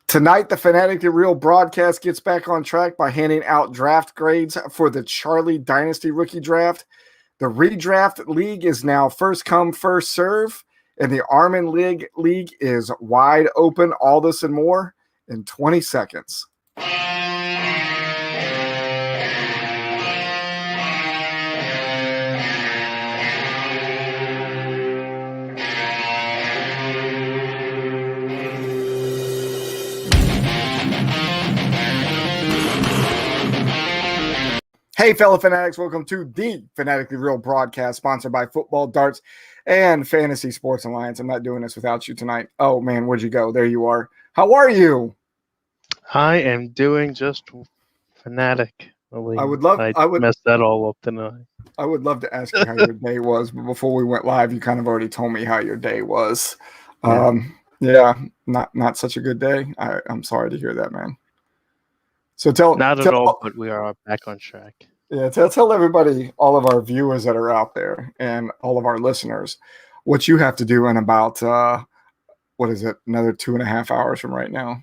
Tonight, the Fanatically Real Broadcast gets back on track by handing out draft grades for the Charlie Dynasty Rookie Draft. The Redraft League is now first come, first serve, and the Arm Leg League is wide open. All this and more in 20 seconds. Hey, fellow fanatics, welcome to the Fanatically Real Broadcast, sponsored by Football, Darts, and Fantasy Sports Alliance. I'm not doing this without you tonight. Oh, man, where'd you go? There you are. How are you? I am doing just fanatic. I would messed that all up tonight. I would love to ask you how your day was, but before we went live, you kind of already told me how your day was. Not such a good day. I'm sorry to hear that, man. So Not at all, but we are back on track. Yeah, tell everybody, all of our viewers that are out there and all of our listeners, what you have to do in about, another 2.5 hours from right now.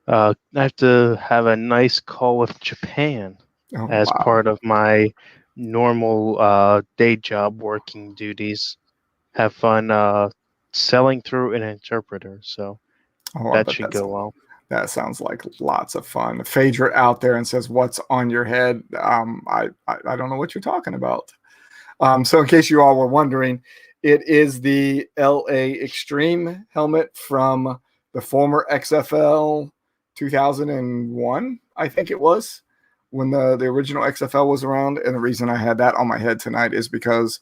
I have to have a nice call with Japan as part of my normal day job working duties. Have fun selling through an interpreter, so that should go well. That sounds like lots of fun. Phaedra out there and says, "What's on your head?" I don't know what you're talking about. So in case you all were wondering, it is the LA Extreme helmet from the former XFL 2001, I think it was, when the original XFL was around. And the reason I had that on my head tonight is because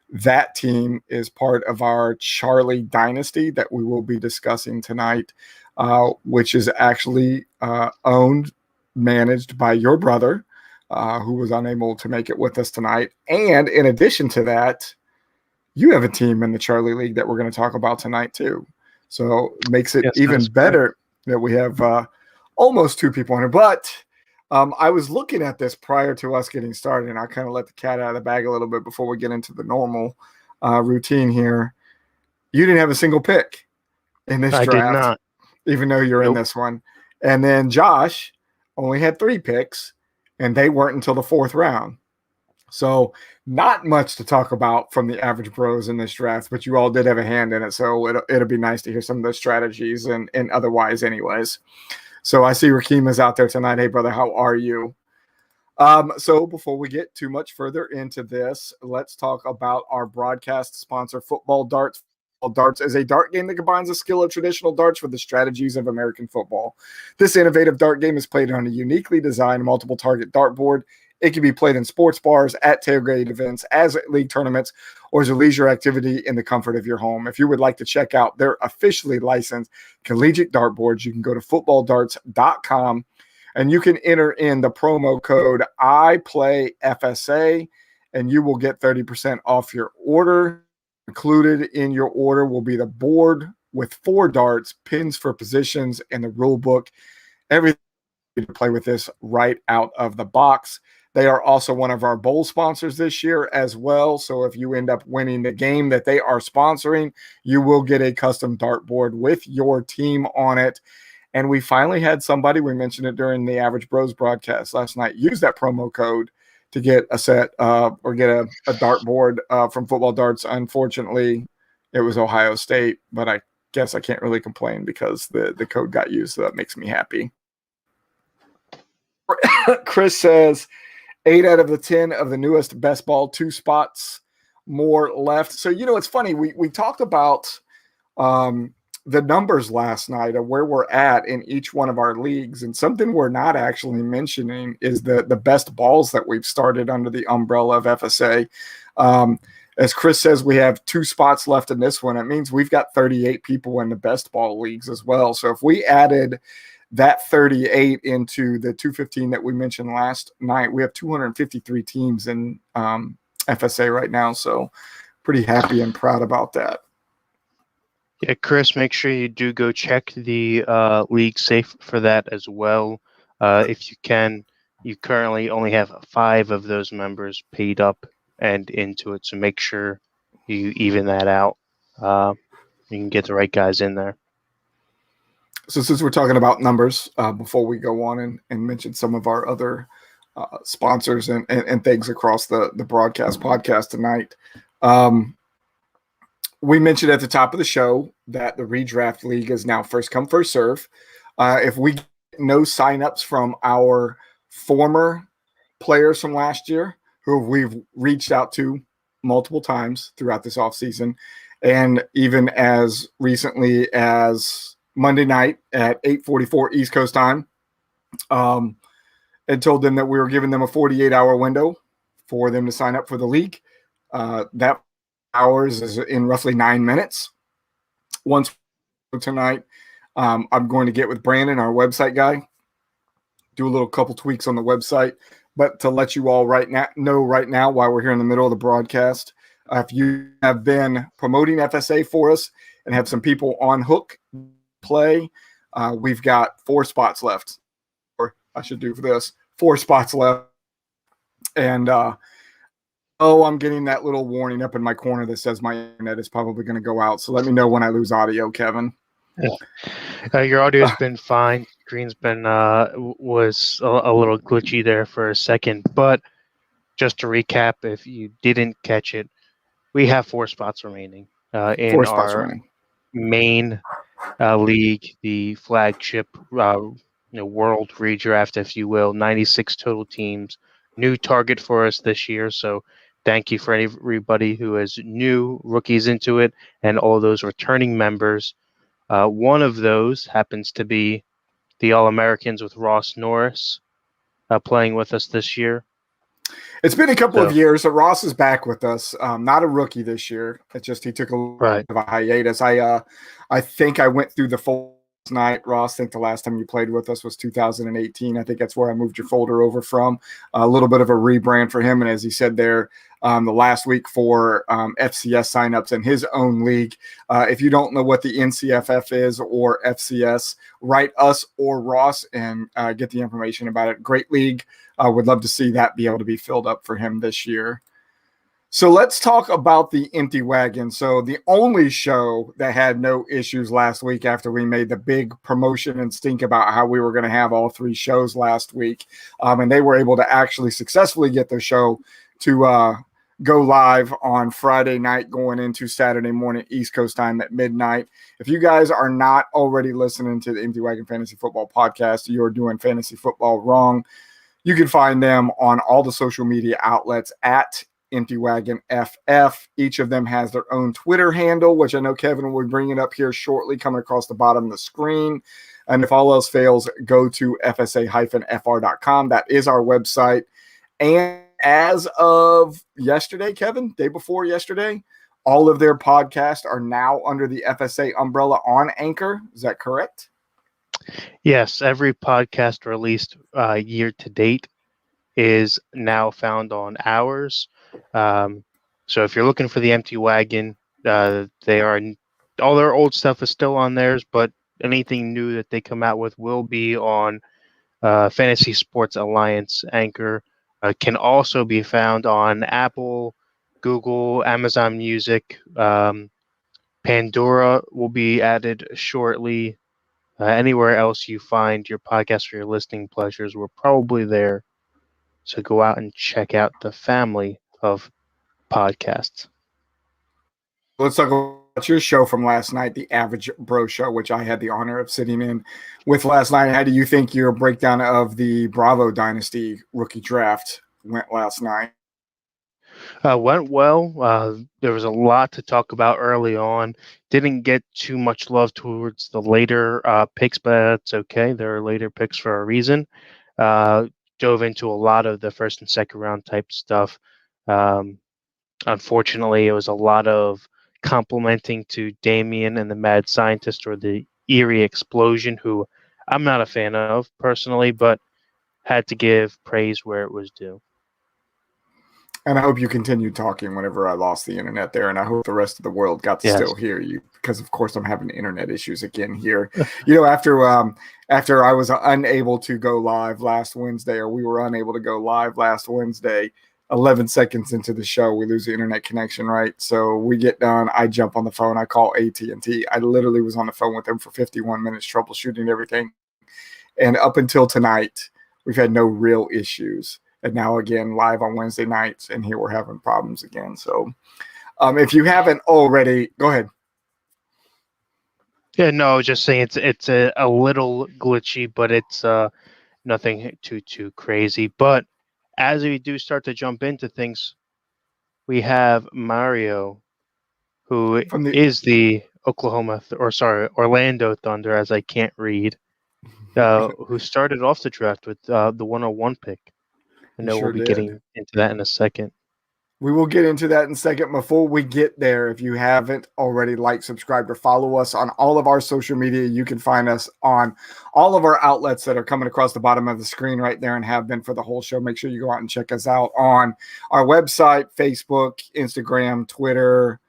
that team is part of our Charlie Dynasty that we will be discussing tonight. Which is actually managed by your brother, who was unable to make it with us tonight. And in addition to that, you have a team in the Charlie League that we're going to talk about tonight too. So it makes it even better that we have almost two people in here. But I was looking at this prior to us getting started, and I kind of let the cat out of the bag a little bit before we get into the normal routine here. You didn't have a single pick in this draft. I did not. Even though you're in this one. And then Josh only had 3 picks, and they weren't until the 4th round. So not much to talk about from the average bros in this draft, but you all did have a hand in it. So it'll be nice to hear some of those strategies and otherwise anyways. So I see Rakeem is out there tonight. Hey, brother, how are you? So before we get too much further into this, let's talk about our broadcast sponsor, Football Darts. Darts is a dart game that combines the skill of traditional darts with the strategies of American football. This innovative dart game is played on a uniquely designed multiple target dartboard. It can be played in sports bars, at tailgate events, as league tournaments, or as a leisure activity in the comfort of your home. If you would like to check out their officially licensed collegiate dartboards, you can go to footballdarts.com and you can enter in the promo code IPLAYFSA and you will get 30% off your order. Included in your order will be the board with 4 darts, pins for positions, and the rule book. Everything to play with this right out of the box. They are also one of our bowl sponsors this year as well. So if you end up winning the game that they are sponsoring, you will get a custom dartboard with your team on it. And we finally had somebody, we mentioned it during the Average Bros broadcast last night, use that promo code to get a set or get a dartboard from Football Darts. Unfortunately, it was Ohio State, but I guess I can't really complain because the code got used, so that makes me happy. Chris says 8 out of the 10 of the newest best ball, 2 spots more left. So, it's funny. We talked about the numbers last night of where we're at in each one of our leagues. And something we're not actually mentioning is the best balls that we've started under the umbrella of FSA. As Chris says, we have 2 spots left in this one. It means we've got 38 people in the best ball leagues as well. So if we added that 38 into the 215 that we mentioned last night, we have 253 teams in FSA right now. So pretty happy and proud about that. Yeah, Chris, make sure you do go check the league safe for that as well. If you can, you currently only have 5 of those members paid up and into it, so make sure you even that out. You can get the right guys in there. So since we're talking about numbers, before we go on and mention some of our other sponsors and things across the broadcast podcast tonight, we mentioned at the top of the show that the Redraft League is now first come, first serve. If we get no signups from our former players from last year, who we've reached out to multiple times throughout this offseason, and even as recently as Monday night at 8:44 East Coast time, and told them that we were giving them a 48-hour window for them to sign up for the league. That hours is in roughly 9 minutes. Once tonight, I'm going to get with Brandon, our website guy, do a little couple tweaks on the website. But to let you all know right now, while we're here in the middle of the broadcast, if you have been promoting FSA for us and have some people on hook play, we've got 4 spots left. Or I should do for this, 4 spots left. And I'm getting that little warning up in my corner that says my internet is probably going to go out. So let me know when I lose audio, Kevin. Your audio's been fine. Green's been was a little glitchy there for a second, but just to recap, if you didn't catch it, we have 4 spots remaining in our main league, the flagship world redraft, if you will. 96 total teams, new target for us this year. So thank you for everybody who is new rookies into it and all those returning members. One of those happens to be the All-Americans with Ross Norris playing with us this year. It's been a couple of years. So Ross is back with us. Not a rookie this year. It's just he took a little bit of a hiatus. I think I went through the folder tonight, Ross. I think the last time you played with us was 2018. I think that's where I moved your folder over from. A little bit of a rebrand for him. And as he said there, the last week for FCS signups in his own league. If you don't know what the NCFF is or FCS, write us or Ross and get the information about it. Great league. Would love to see that be able to be filled up for him this year. So let's talk about the empty wagon. So the only show that had no issues last week after we made the big promotion and stink about how we were going to have all 3 shows last week, and they were able to actually successfully get their show to go live on Friday night going into Saturday morning East Coast time at midnight. If you guys are not already listening to the Empty Wagon Fantasy Football Podcast, you're doing fantasy football wrong. You can find them on all the social media outlets at Empty Wagon FF. Each of them has their own Twitter handle, which I know Kevin will bring it up here shortly, coming across the bottom of the screen. And if all else fails, go to fsa-fr.com. That is our website. And as of yesterday, Kevin, day before yesterday, all of their podcasts are now under the FSA umbrella on Anchor. Is that correct? Yes, every podcast released year to date is now found on ours. So if you're looking for the Empty Wagon, they are all their old stuff is still on theirs, but anything new that they come out with will be on Fantasy Sports Alliance Anchor. Can also be found on Apple, Google, Amazon Music. Pandora will be added shortly. Anywhere else you find your podcast or your listening pleasures, we're probably there. So go out and check out the family of podcasts. Let's talk about your show from last night, the Average Bro Show, which I had the honor of sitting in with last night. How do you think your breakdown of the Bravo Dynasty Rookie Draft went last night? Went well. There was a lot to talk about early on. Didn't get too much love towards the later picks, but that's okay. There are later picks for a reason. Dove into a lot of the first and second round type stuff. Unfortunately, it was a lot of complimenting to Damien and the Mad Scientist, or the Eerie Explosion, who I'm not a fan of personally, but had to give praise where it was due. And I hope you continued talking whenever I lost the internet there, and I hope the rest of the world got to still hear you, because of course I'm having internet issues again here. After I was unable to go live last Wednesday, or we were unable to go live last Wednesday, 11 seconds into the show, we lose the internet connection, right? So we get done. I jump on the phone. I call AT&T. I literally was on the phone with them for 51 minutes troubleshooting everything. And up until tonight, we've had no real issues. And now, again, live on Wednesday nights, and here we're having problems again. So if you haven't already, go ahead. Yeah, no, I was just saying it's a little glitchy, but it's nothing too crazy. But as we do start to jump into things, we have Mario, who is the Orlando Thunder, as I can't read, who started off the draft with the 101 pick. I know we'll be getting into that in a second. We will get into that in a second. Before we get there, if you haven't already liked, subscribed, or follow us on all of our social media, you can find us on all of our outlets that are coming across the bottom of the screen right there and have been for the whole show. Make sure you go out and check us out on our website, Facebook, Instagram, Twitter.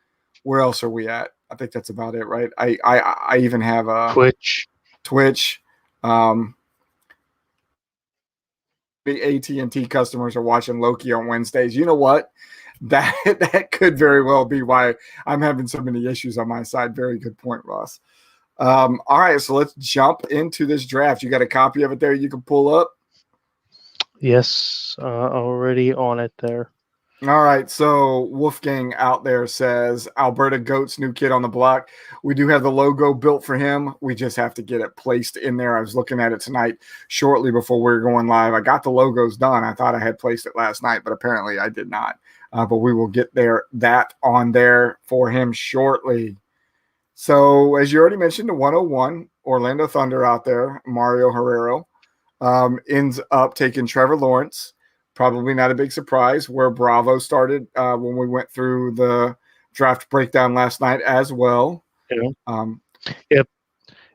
Where else are we at? I think that's about it, right? I even have a Twitch. The AT&T customers are watching Loki on Wednesdays. You know what? That could very well be why I'm having so many issues on my side. Very good point, Ross. All right, so let's jump into this draft. You got a copy of it there you can pull up? Yes, already on it there. All right, so Wolfgang out there says, Alberta Goat's new kid on the block. We do have the logo built for him. We just have to get it placed in there. I was looking at it tonight shortly before we were going live. I got the logos done. I thought I had placed it last night, but apparently I did not. But we will get that on there for him shortly. So as you already mentioned, the 101 Orlando Thunder out there, Mario Herrero, ends up taking Trevor Lawrence. Probably not a big surprise where Bravo started when we went through the draft breakdown last night as well. Yeah. Yep.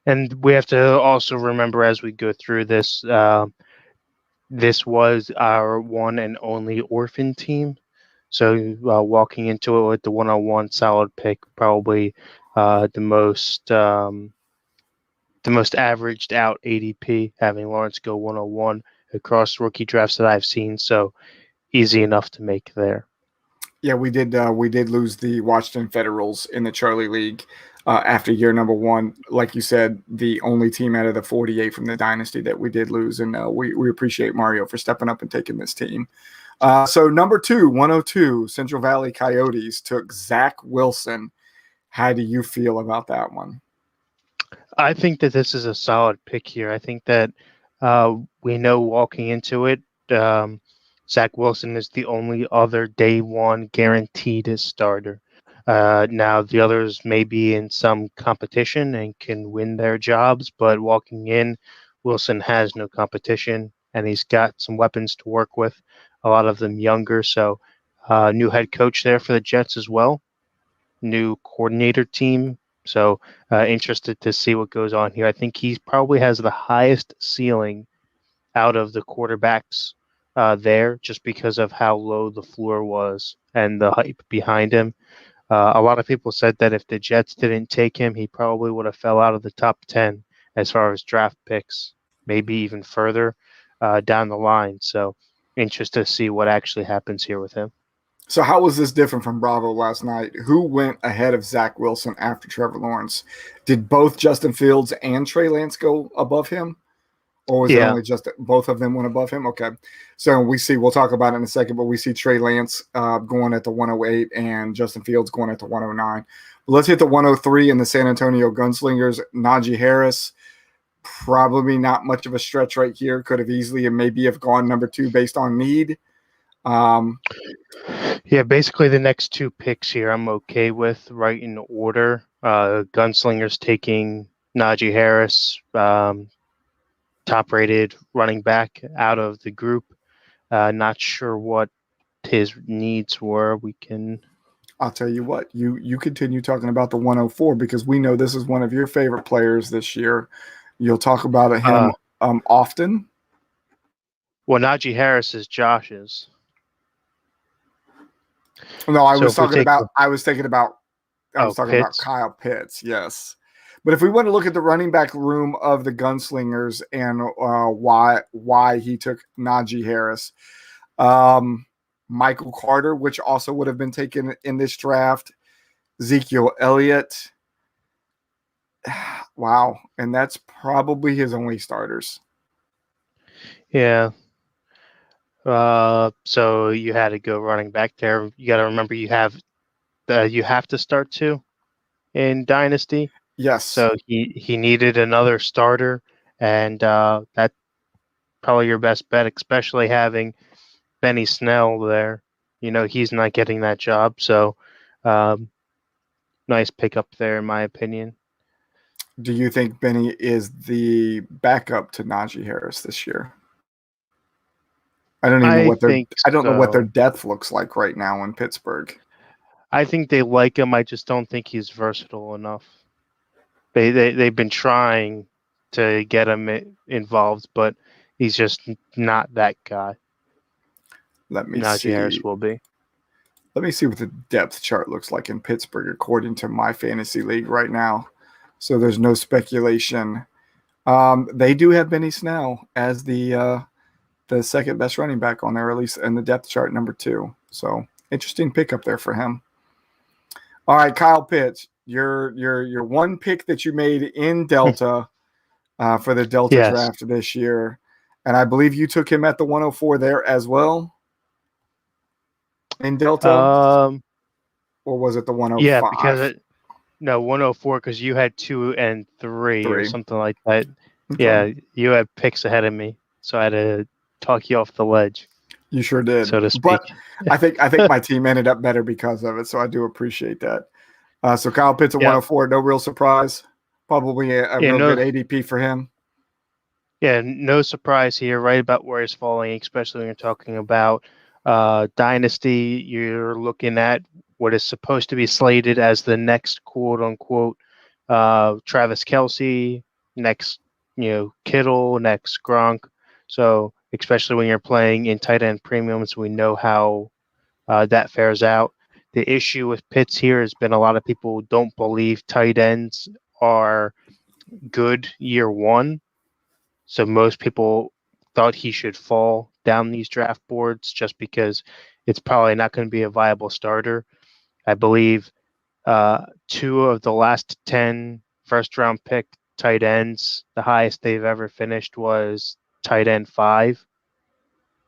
And we have to also remember as we go through this, this was our one and only orphan team. So walking into it with the 101 solid pick, probably the most averaged out ADP, having Lawrence go 101 across rookie drafts that I've seen. So easy enough to make there. Yeah, we did lose the Washington Federals in the Charlie League after year number one. Like you said, the only team out of the 48 from the Dynasty that we did lose. And we appreciate Mario for stepping up and taking this team. So number 2, 102, Central Valley Coyotes took Zach Wilson. How do you feel about that one? I think that this is a solid pick here. I think that we know walking into it, Zach Wilson is the only other day one guaranteed starter. Now the others may be in some competition and can win their jobs, but walking in, Wilson has no competition and he's got some weapons to work with, a lot of them younger. So new head coach there for the Jets as well, new coordinator team. So interested to see what goes on here. I think he probably has the highest ceiling out of the quarterbacks there just because of how low the floor was and the hype behind him. A lot of people said that if the Jets didn't take him, he probably would have fell out of the top 10 as far as draft picks, maybe even further down the line. So interested to see what actually happens here with him. So how was this different from Bravo last night? Who went ahead of Zach Wilson after Trevor Lawrence? Did both Justin Fields and Trey Lance go above him? Or was it only just both of them went above him? Okay. So we'll talk about it in a second, but we see Trey Lance going at the 108 and Justin Fields going at the 109. But let's hit the 103 in the San Antonio Gunslingers. Najee Harris, probably not much of a stretch right here. Could have easily and maybe have gone number 2 based on need. Yeah, basically the next 2 picks here I'm okay with right in order. Gunslingers taking Najee Harris, top-rated running back out of the group. Not sure what his needs were. I'll tell you what, you continue talking about the 104 because we know this is one of your favorite players this year. You'll talk about him often. Well, Najee Harris is Josh's. No, I was talking about Kyle Pitts. Yes. But if we want to look at the running back room of the Gunslingers and why he took Najee Harris, Michael Carter, which also would have been taken in this draft, Ezekiel Elliott. Wow. And that's probably his only starters. Yeah. So you had to go running back there. You got to remember you have to start 2 in Dynasty. Yes. So he needed another starter, and that's probably your best bet, especially having Benny Snell there. He's not getting that job. So nice pickup there, in my opinion. Do you think Benny is the backup to Najee Harris this year? I don't even know what their depth looks like right now in Pittsburgh. I think they like him. I just don't think he's versatile enough. They've been trying to get him involved, but he's just not that guy. Let me Najee see. Harris will be. Let me see what the depth chart looks like in Pittsburgh according to my fantasy league right now. So there's no speculation. They do have Benny Snell as the second best running back on there, at least in the depth chart, number 2. So interesting pickup there for him. All right, Kyle Pitts, your one pick that you made in Delta for the Delta draft this year, and I believe you took him at the 104 there as well in Delta, or was it the 105? Yeah, because 104 because you had 2 and 3 or something like that. Okay. Yeah, you had picks ahead of me, so I had to talk you off the ledge. You sure did, so to speak. But I think my team ended up better because of it, so I do appreciate that. So Kyle Pitts at 104, no real surprise. Probably a real good ADP for him. Yeah, no surprise here. Right about where he's falling, especially when you're talking about Dynasty. You're looking at what is supposed to be slated as the next quote-unquote Travis Kelce, next Kittle, next Gronk. So especially when you're playing in tight end premiums, we know how that fares out. The issue with Pitts here has been a lot of people don't believe tight ends are good year 1. So most people thought he should fall down these draft boards just because it's probably not going to be a viable starter. I believe 2 of the last 10 first-round pick tight ends, the highest they've ever finished was tight end 5.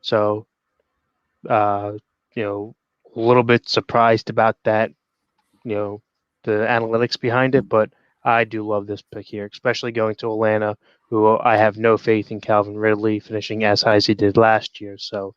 So, a little bit surprised about that, the analytics behind it, but I do love this pick here, especially going to Atlanta, who I have no faith in Calvin Ridley finishing as high as he did last year. So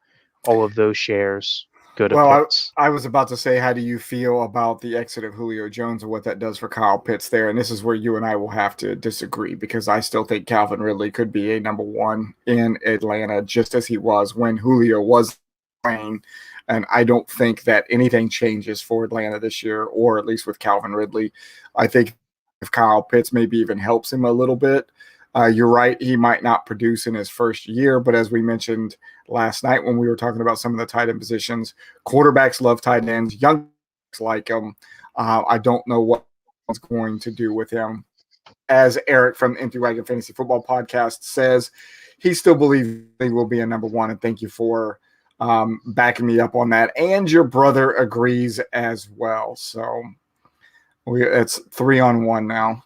all of those shares go to Pitts. I was about to say, how do you feel about the exit of Julio Jones and what that does for Kyle Pitts there? And this is where you and I will have to disagree, because I still think Calvin Ridley could be a number 1 in Atlanta, just as he was when Julio was playing. And I don't think that anything changes for Atlanta this year, or at least with Calvin Ridley. I think if Kyle Pitts maybe even helps him a little bit. You're right, he might not produce in his first year, but as we mentioned last night when we were talking about some of the tight end positions, quarterbacks love tight ends, young like him. I don't know what he's going to do with him. As Eric from Empty Wagon Fantasy Football Podcast says, he still believes he will be a number 1, and thank you for backing me up on that. And your brother agrees as well. So it's 3-on-1 now.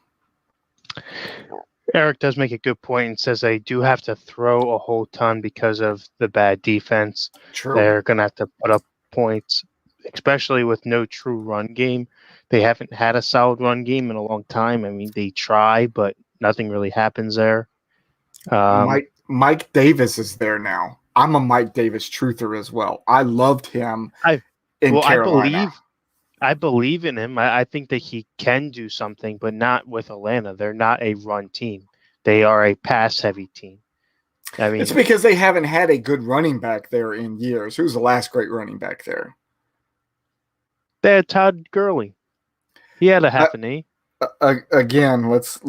Eric does make a good point and says they do have to throw a whole ton because of the bad defense. True. They're going to have to put up points, especially with no true run game. They haven't had a solid run game in a long time. I mean, they try, but nothing really happens there. Mike Davis is there now. I'm a Mike Davis truther as well. I loved him in Carolina. I believe in him. I think that he can do something, but not with Atlanta. They're not a run team. They are a pass-heavy team. I mean, it's because they haven't had a good running back there in years. Who's the last great running back there? They had Todd Gurley. He had a half a knee. Again, let's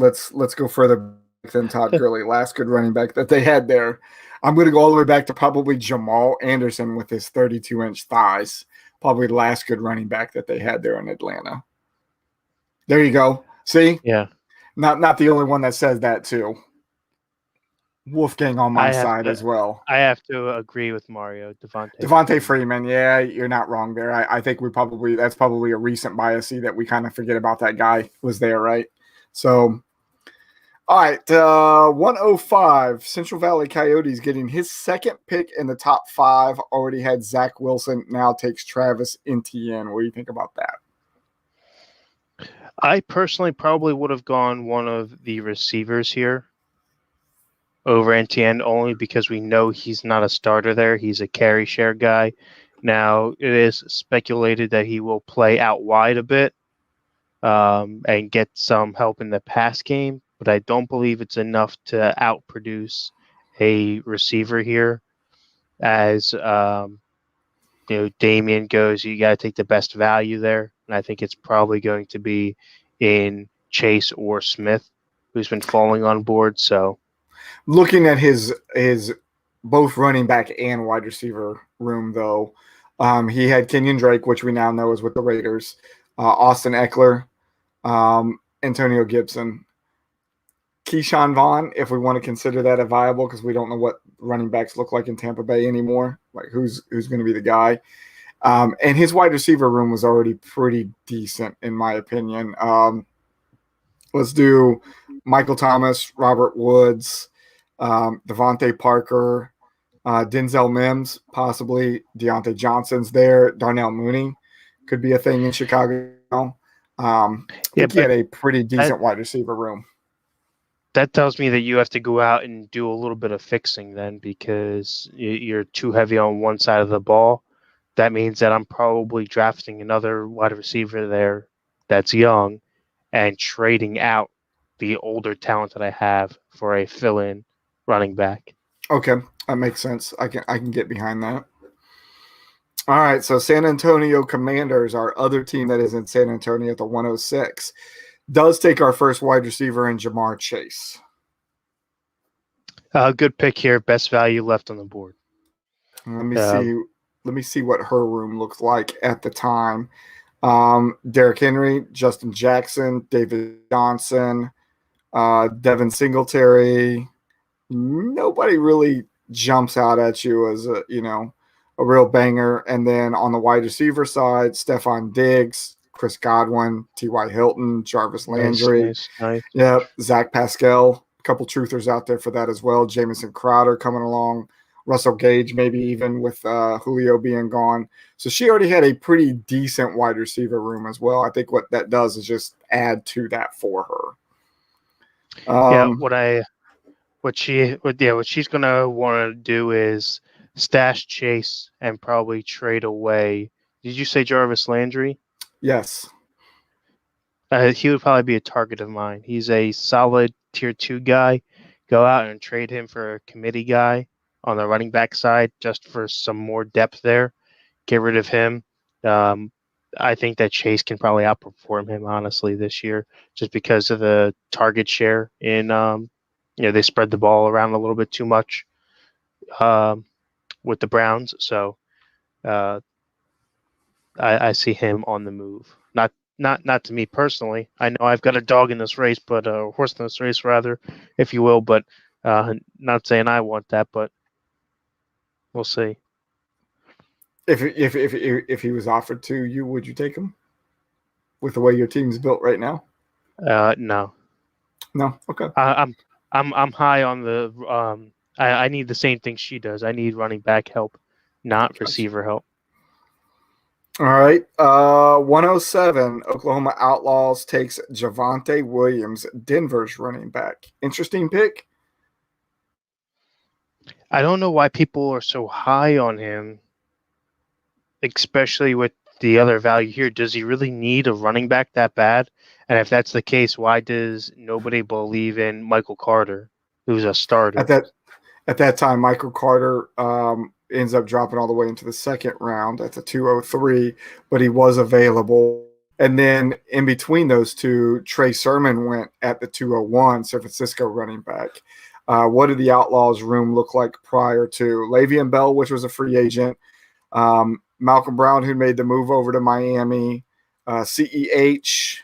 go further back than Todd Gurley. Last good running back that they had there. I'm going to go all the way back to probably Jamal Anderson with his 32-inch thighs. Probably the last good running back that they had there in Atlanta. There you go. See? Yeah. Not the only one that says that too. Wolfgang on my side as well. I have to agree with Mario. Devontae Freeman. Yeah, you're not wrong there. I think that's probably a recent bias that we kind of forget about that guy was there, right? So, all right, 105, Central Valley Coyotes getting his second pick in the top 5. Already had Zach Wilson, now takes Travis Etienne. What do you think about that? I personally probably would have gone one of the receivers here over Etienne, only because we know he's not a starter there. He's a carry share guy. Now, it is speculated that he will play out wide a bit and get some help in the pass game, but I don't believe it's enough to outproduce a receiver here. As Damian goes, you got to take the best value there, and I think it's probably going to be in Chase or Smith, who's been falling on board. So, looking at his both running back and wide receiver room, though, he had Kenyon Drake, which we now know is with the Raiders, Austin Eckler, Antonio Gibson, Keyshawn Vaughn, if we want to consider that a viable, because we don't know what running backs look like in Tampa Bay anymore, like who's going to be the guy. And his wide receiver room was already pretty decent, in my opinion. Let's do Michael Thomas, Robert Woods, Devontae Parker, Denzel Mims, possibly Deontay Johnson's there. Darnell Mooney could be a thing in Chicago. I think he had a pretty decent wide receiver room. That tells me that you have to go out and do a little bit of fixing then, because you're too heavy on one side of the ball. That means that I'm probably drafting another wide receiver there that's young and trading out the older talent that I have for a fill-in running back. Okay, that makes sense. I can get behind that. All right, so San Antonio Commanders, our other team that is in San Antonio at the 106, does take our first wide receiver in Jamar Chase. Good pick here. Best value left on the board. Let me see what her room looks like at the time. Derrick Henry, Justin Jackson, David Johnson, Devin Singletary. Nobody really jumps out at you as a real banger. And then on the wide receiver side, Stephon Diggs, Chris Godwin, T.Y. Hilton, Jarvis Landry. Nice. Yep, Zach Pascal. A couple truthers out there for that as well. Jamison Crowder coming along. Russell Gage, maybe even with Julio being gone. So she already had a pretty decent wide receiver room as well. I think what that does is just add to that for her. What she's gonna want to do is stash Chase and probably trade away. Did you say Jarvis Landry? Yes. He would probably be a target of mine. He's a solid tier 2 guy. Go out and trade him for a committee guy on the running back side just for some more depth there. Get rid of him. I think that Chase can probably outperform him, honestly, this year, just because of the target share in they spread the ball around a little bit too much with the Browns. So I see him on the move. Not to me personally. I know I've got a dog in this race, but a horse in this race, rather, if you will. But not saying I want that, but we'll see. If he was offered to you, would you take him? With the way your team's built right now? No. No. Okay. I'm high on the. I need the same thing she does. I need running back help, not receiver help. All right. 107, Oklahoma Outlaws takes Javonte Williams, Denver's running back. Interesting pick. I don't know why people are so high on him, especially with the other value here. Does he really need a running back that bad? And if that's the case, why does nobody believe in Michael Carter, who's a starter? At that time, Michael Carter ends up dropping all the way into the second round at the 203, but he was available. And then in between those two, Trey Sermon went at the 201, San Francisco running back. What did the Outlaws room look like prior to? Le'Veon Bell, which was a free agent. Malcolm Brown, who made the move over to Miami. CEH.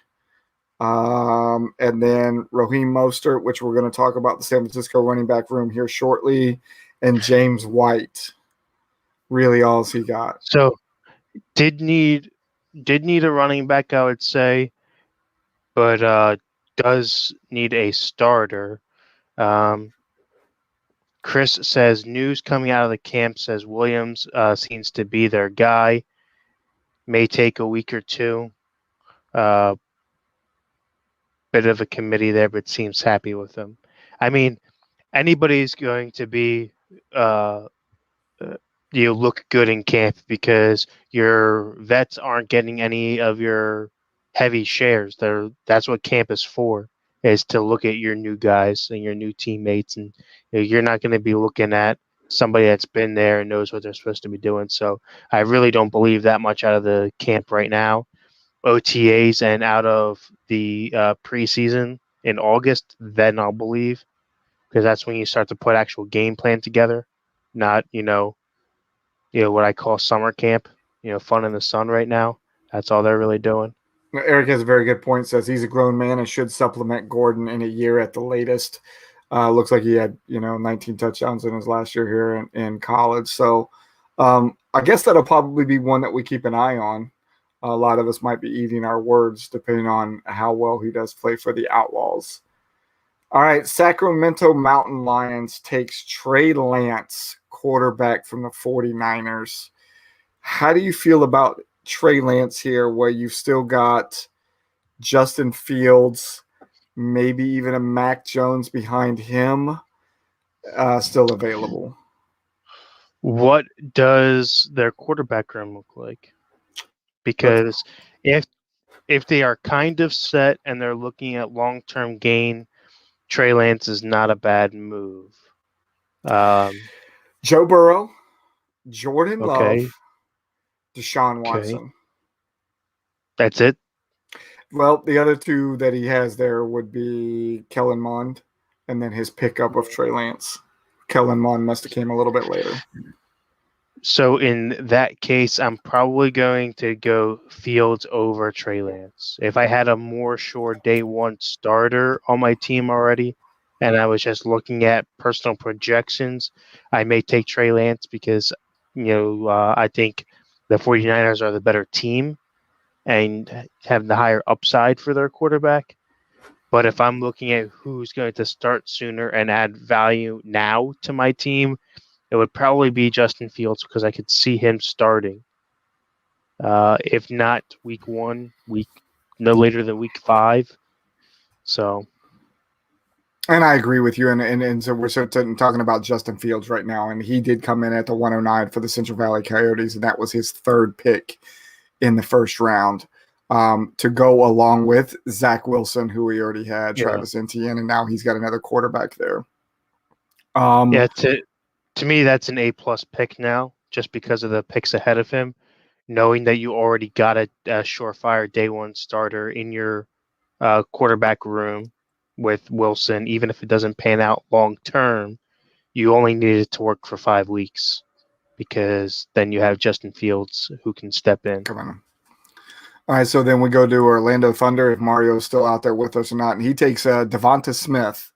And then Raheem Mostert, which we're going to talk about the San Francisco running back room here shortly, and James White. Really, all he got. So, did need a running back, I would say, but does need a starter. Chris says news coming out of the camp says Williams seems to be their guy. May take a week or two. Bit of a committee there, but seems happy with him. I mean, anybody's going to be you look good in camp because your vets aren't getting any of your heavy shares. That's what camp is for, is to look at your new guys and your new teammates, and you're not going to be looking at somebody that's been there and knows what they're supposed to be doing. So I really don't believe that much out of the camp right now. OTAs and out of the preseason in August, then I'll believe, because that's when you start to put actual game plan together, not what I call summer camp, fun in the sun right now. That's all they're really doing. Eric has a very good point. Says he's a grown man and should supplement Gordon in a year at the latest. Looks like he had 19 touchdowns in his last year here in college. So I guess that'll probably be one that we keep an eye on. A lot of us might be eating our words depending on how well he does play for the Outlaws. All right, Sacramento Mountain Lions takes Trey Lance, quarterback from the 49ers. How do you feel about Trey Lance here, where you've still got Justin Fields, maybe even a Mac Jones behind him, still available? What does their quarterback room look like? Because if they are kind of set and they're looking at long-term gain, Trey Lance is not a bad move. Joe Burrow, Jordan okay. Love, Deshaun Watson. Okay. That's it? Well, the other two that he has there would be Kellen Mond and then his pickup of Trey Lance. Kellen Mond must have came a little bit later. So in that case, I'm probably going to go Fields over Trey Lance. If I had a more sure day one starter on my team already, and I was just looking at personal projections, I may take Trey Lance because, I think the 49ers are the better team and have the higher upside for their quarterback. But if I'm looking at who's going to start sooner and add value now to my team, it would probably be Justin Fields because I could see him starting. If not week 1, no later than week 5. So. And I agree with you. And so we're talking about Justin Fields right now. And he did come in at the 109 for the Central Valley Coyotes. And that was his third pick in the first round, to go along with Zach Wilson, who he already had, Travis Etienne, and now he's got another quarterback there. To me, that's an A-plus pick now, just because of the picks ahead of him, knowing that you already got a surefire day one starter in your quarterback room with Wilson. Even if it doesn't pan out long term, you only need it to work for 5 weeks, because then you have Justin Fields who can step in. Come on. All right, so then we go to Orlando Thunder, if Mario's still out there with us or not, and he takes Devonta Smith,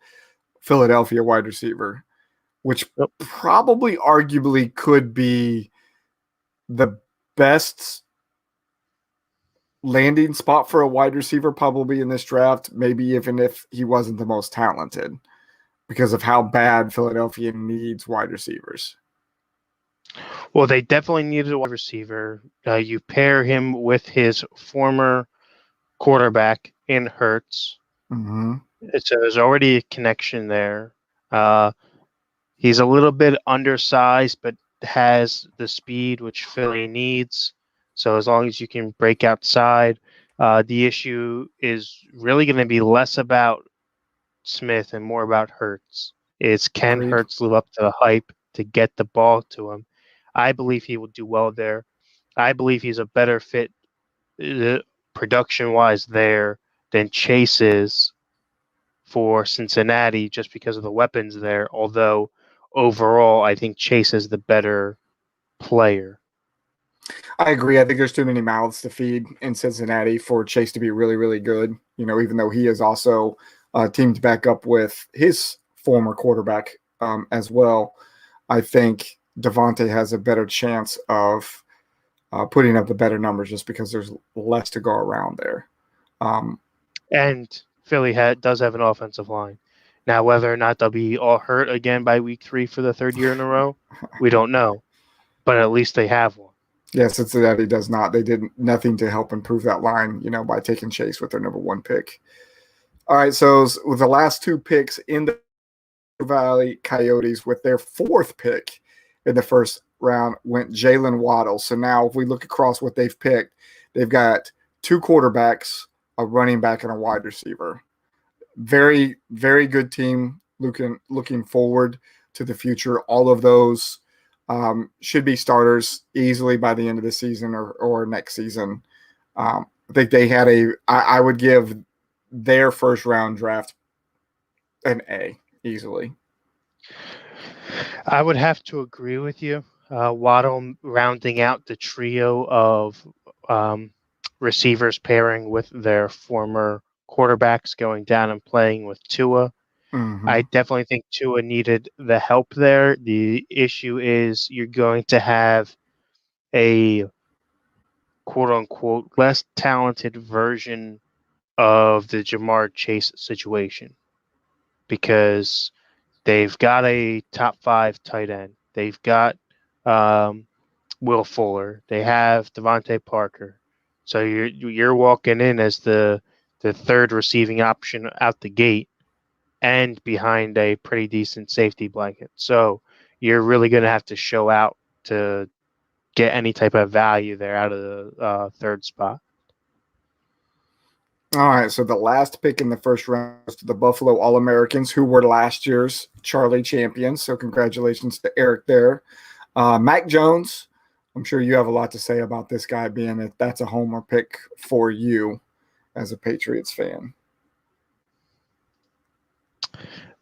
Philadelphia wide receiver, which probably arguably could be the best landing spot for a wide receiver probably in this draft, maybe even if he wasn't the most talented, because of how bad Philadelphia needs wide receivers. Well, they definitely needed a wide receiver. You pair him with his former quarterback in Hurts. Mm-hmm. So there's already a connection there. He's a little bit undersized, but has the speed which Philly needs. So as long as you can break outside, the issue is really going to be less about Smith and more about Hurts. Can Hurts live up to the hype to get the ball to him? I believe he will do well there. I believe he's a better fit production-wise there than Chase is for Cincinnati, just because of the weapons there. Although overall, I think Chase is the better player. I agree. I think there's too many mouths to feed in Cincinnati for Chase to be really, really good. Even though he is also teamed back up with his former quarterback as well, I think Devontae has a better chance of putting up the better numbers just because there's less to go around there. And Philly does have an offensive line. Now, whether or not they'll be all hurt again by week 3 for the third year in a row, we don't know. But at least they have one. Yeah, Cincinnati does not. They did nothing to help improve that line, by taking Chase with their number 1 pick. All right, so with the last 2 picks in the Valley Coyotes with their 4th pick in the first round went Jalen Waddle. So now if we look across what they've picked, they've got 2 quarterbacks, a running back, and a wide receiver. Very, very good team looking forward to the future. All of those should be starters easily by the end of the season or next season. I think they had I would give their first round draft an A easily. I would have to agree with you. Waddle rounding out the trio of receivers pairing with their former quarterbacks going down and playing with Tua. Mm-hmm. I definitely think Tua needed the help there. The issue is you're going to have a quote-unquote less talented version of the Jamar Chase situation because they've got a top 5 tight end. They've got Will Fuller. They have Devontae Parker. So you're walking in as the third receiving option out the gate and behind a pretty decent safety blanket. So you're really going to have to show out to get any type of value there out of the third spot. All right, so the last pick in the first round was to the Buffalo All-Americans, who were last year's Charlie champions. So congratulations to Eric there. Mac Jones, I'm sure you have a lot to say about this guy, being that that's a homer pick for you as a Patriots fan.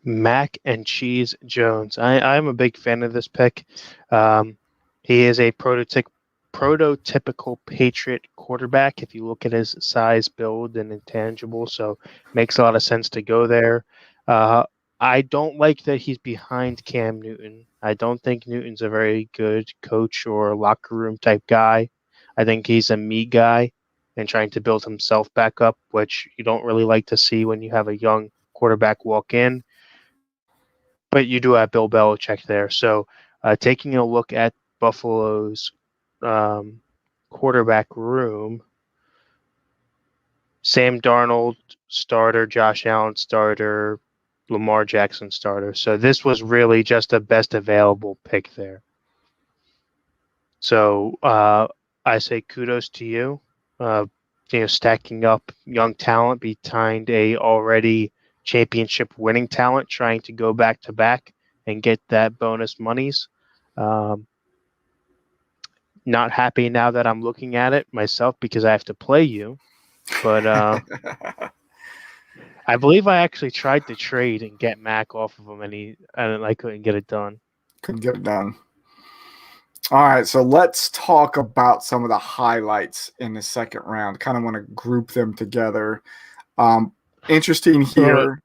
Mac and Cheese Jones. I'm a big fan of this pick. He is a prototypical Patriot quarterback if you look at his size, build, and intangible. So makes a lot of sense to go there. I don't like that he's behind Cam Newton. I don't think Newton's a very good coach or locker room type guy. I think he's a me guy and trying to build himself back up, which you don't really like to see when you have a young quarterback walk in. But you do have Bill Belichick there. So taking a look at Buffalo's quarterback room, Sam Darnold starter, Josh Allen starter, Lamar Jackson starter. So this was really just a best available pick there. So I say kudos to you. Stacking up young talent behind a already championship winning talent, trying to go back to back and get that bonus monies. Not happy now that I'm looking at it myself because I have to play you. But I believe I actually tried to trade and get Mac off of him, and I couldn't get it done. Couldn't get it done. All right, so let's talk about some of the highlights in the second round. Kind of want to group them together. Interesting here.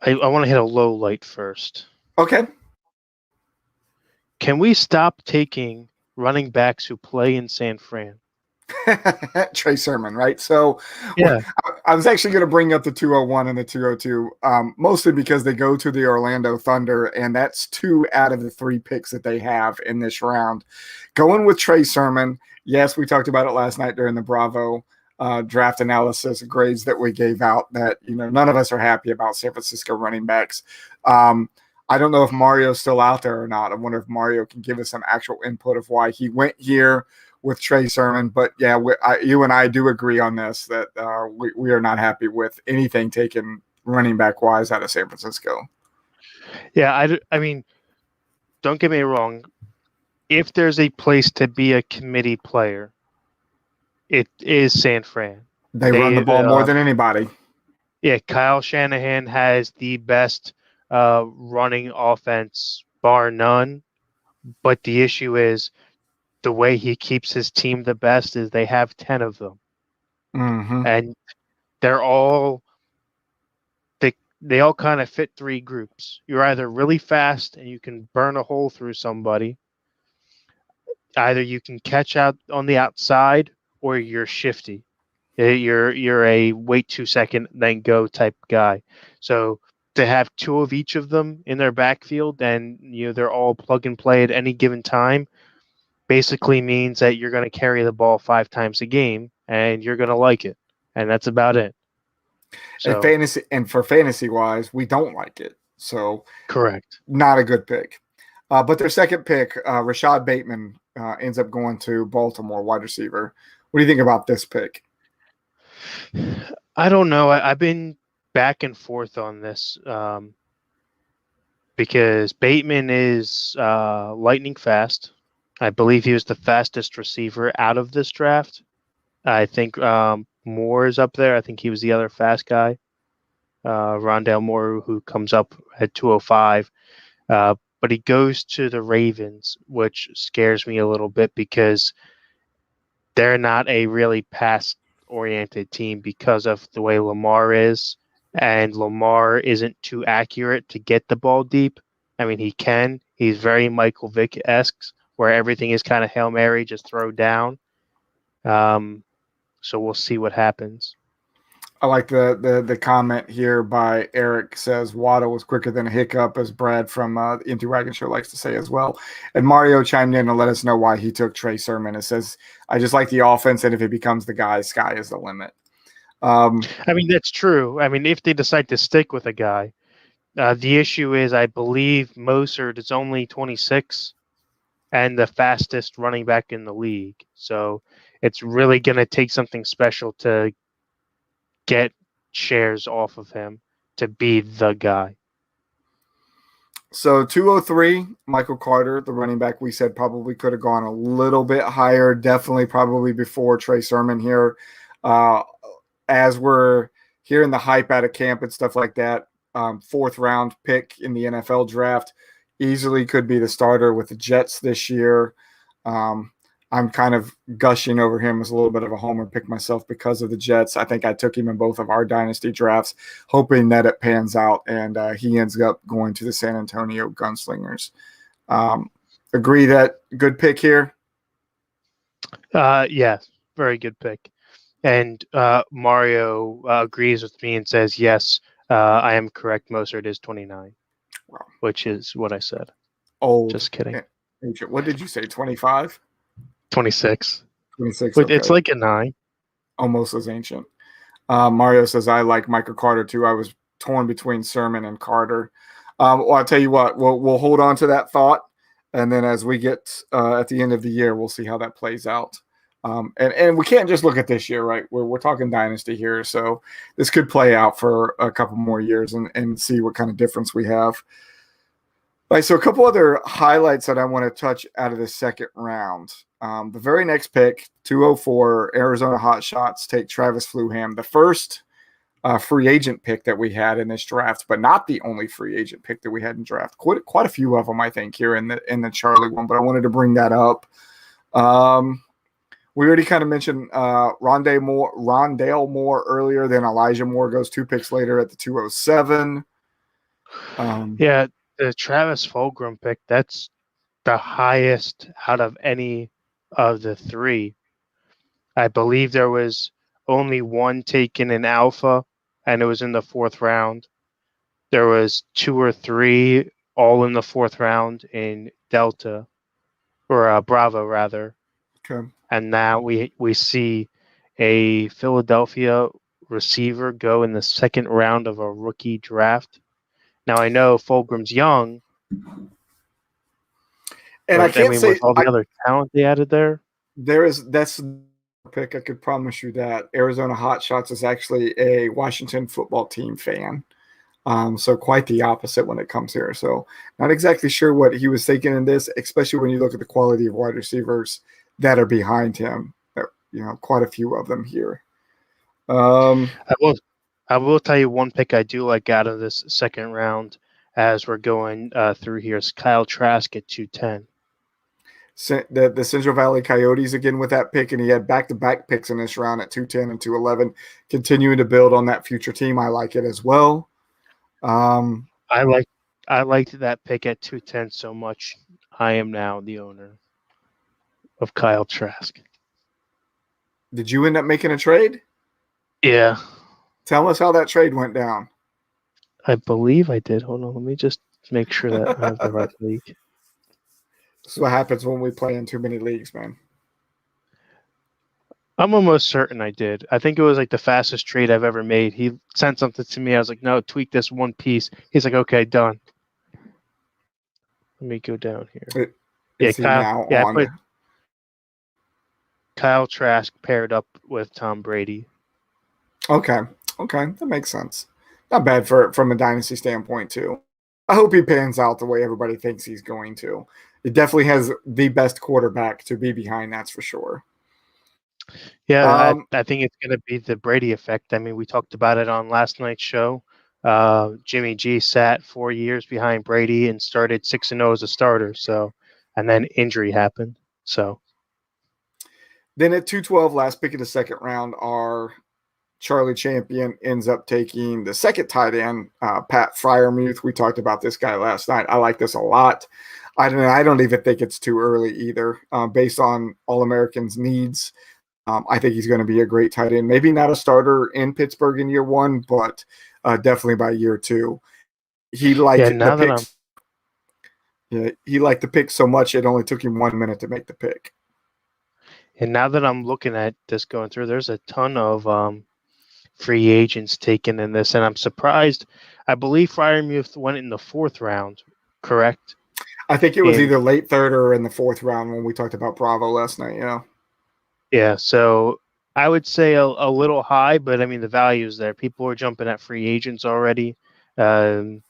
I want to hit a low light first. Okay. Can we stop taking running backs who play in San Fran? Trey Sermon, right? So yeah, I was actually going to bring up the 201 and the 202, mostly because they go to the Orlando Thunder, and that's 2 out of the 3 picks that they have in this round. Going with Trey Sermon, yes, we talked about it last night during the Bravo draft analysis grades that we gave out that, none of us are happy about San Francisco running backs. I don't know if Mario's still out there or not. I wonder if Mario can give us some actual input of why he went here with Trey Sermon. But yeah, you and I do agree on this, that we are not happy with anything taken running back wise out of San Francisco. Yeah, I mean, don't get me wrong. If there's a place to be a committee player, it is San Fran. They run the ball more than anybody. Yeah, Kyle Shanahan has the best running offense, bar none. But the issue is the way he keeps his team the best is they have 10 of them. Mm-hmm. And they're all they all kind of fit three groups. You're either really fast and you can burn a hole through somebody. Either you can catch out on the outside, or you're shifty. You're a wait 2 second then go type guy. So to have two of each of them in their backfield and they're all plug and play at any given time basically means that you're going to carry the ball 5 times a game and you're going to like it. And that's about it. So For fantasy wise, we don't like it. So correct. Not a good pick. But their second pick, Rashad Bateman, ends up going to Baltimore, wide receiver. What do you think about this pick? I don't know. I've been back and forth on this because Bateman is lightning fast. I believe he was the fastest receiver out of this draft. I think Moore is up there. I think he was the other fast guy. Rondale Moore, who comes up at 205. But he goes to the Ravens, which scares me a little bit because they're not a really pass-oriented team because of the way Lamar is. And Lamar isn't too accurate to get the ball deep. I mean, he can. He's very Michael Vick-esque, where everything is kind of Hail Mary, just throw down. So we'll see what happens. I like the comment here by Eric says Waddle was quicker than a hiccup, as Brad from the Empty Wagon Show likes to say as well. And Mario chimed in and let us know why he took Trey Sermon. It says, I just like the offense, and if it becomes the guy, sky is the limit. I mean, that's true. I mean, if they decide to stick with a guy, the issue is I believe Mostert is only 26 and the fastest running back in the league. So it's really going to take something special to get shares off of him to be the guy. So 203, Michael Carter, the running back, we said probably could have gone a little bit higher, definitely probably before Trey Sermon here. As we're hearing the hype out of camp and stuff like that, 4th round pick in the NFL draft, easily could be the starter with the Jets this year. I'm kind of gushing over him as a little bit of a homer pick myself because of the Jets. I think I took him in both of our dynasty drafts, hoping that it pans out, and he ends up going to the San Antonio Gunslingers. Agree that good pick here? Yes, very good pick. And Mario agrees with me and says, yes, I am correct. Mostert is 29, wow, which is what I said. Oh, just kidding. What did you say, 25? 26. 26. Okay. It's like a 9. Almost as ancient. Mario says, I like Michael Carter too. I was torn between Sermon and Carter. Well, I'll tell you what, we'll hold on to that thought. And then as we get at the end of the year, we'll see how that plays out. And we can't just look at this year, right? We're talking dynasty here. So this could play out for a couple more years and see what kind of difference we have. All right, so a couple other highlights that I want to touch out of the second round. The very next pick, 204, Arizona Hotshots take Travis Fluham, the first free agent pick that we had in this draft, but not the only free agent pick that we had in draft. Quite a few of them, I think, here in the Charlie one, but I wanted to bring that up. We already kind of mentioned Rondale Moore earlier, then Elijah Moore goes 2 picks later at the 207. Yeah, the Travis Fulgham pick, that's the highest out of any of the 3. I believe there was only one taken in alpha, and it was in the 4th round. There was 2 or 3 all in the 4th round in Delta, or Bravo rather. Okay. And now we see a Philadelphia receiver go in the 2nd round of a rookie draft. Now I know Fulgram's young, and I can't say with all the other talent they added there. That's a pick. I could promise you that Arizona Hotshots is actually a Washington football team fan. So quite the opposite when it comes here. So not exactly sure what he was thinking in this, especially when you look at the quality of wide receivers that are behind him. Quite a few of them here. I will tell you one pick I do like out of this 2nd round as we're going through here is Kyle Trask at 210. the Central Valley Coyotes again with that pick, and he had back-to-back picks in this round at 210 and 211, continuing to build on that future team. I like it as well. I liked that pick at 210 so much. I am now the owner of Kyle Trask. Did you end up making a trade? Yeah. Tell us how that trade went down. I believe I did. Hold on. Let me just make sure that I have the right league. This is what happens when we play in too many leagues, man. I'm almost certain I did. I think it was like the fastest trade I've ever made. He sent something to me. I was like, no, tweak this one piece. He's like, okay, done. Let me go down here. I put Kyle Trask paired up with Tom Brady. Okay, that makes sense. Not bad from a dynasty standpoint too. I hope he pans out the way everybody thinks he's going to. It definitely has the best quarterback to be behind, that's for sure. Yeah, I think it's going to be the Brady effect. I mean, we talked about it on last night's show. Jimmy G sat 4 years behind Brady and started 6-0 as a starter. So, and then injury happened. So, then at 212, last pick of the second round, our Charlie Champion ends up taking the second tight end, Pat Freiermuth. We talked about this guy last night. I like this a lot. I don't even think it's too early either, based on All-Americans' needs. I think he's going to be a great tight end. Maybe not a starter in Pittsburgh in year one, but definitely by year two. He liked the pick so much it only took him 1 minute to make the pick. And now that I'm looking at this going through, there's a ton of free agents taken in this, and I'm surprised. I believe Freiermuth went in the 4th round, correct? I think it was either late 3rd or in the 4th round when we talked about Bravo last night. Yeah. Yeah, so I would say a little high, but I mean the value is there. People are jumping at free agents already. You